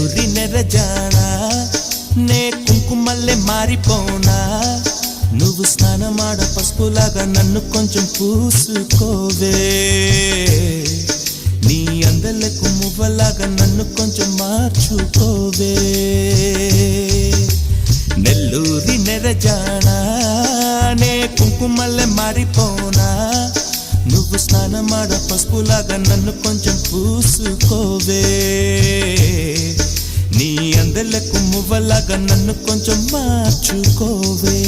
నెల్లూరి నెరజానా నే కుంకుమల్లే మారిపోనా నువ్వు స్నానమాడ పసుపులాగా నన్ను కొంచెం పూసుకోవే నీ అందలకు మువ్వలాగా నన్ను కొంచెం మార్చుకోవే నెల్లూరి నెరజానా నే కుంకుమల్లే మారిపోనా నువ్వు స్నానమాడ పసుపులాగా నన్ను కొంచెం పూసుకోవే నీ అందలకు మువ్వలాగా నన్ను కొంచెం మార్చుకోవే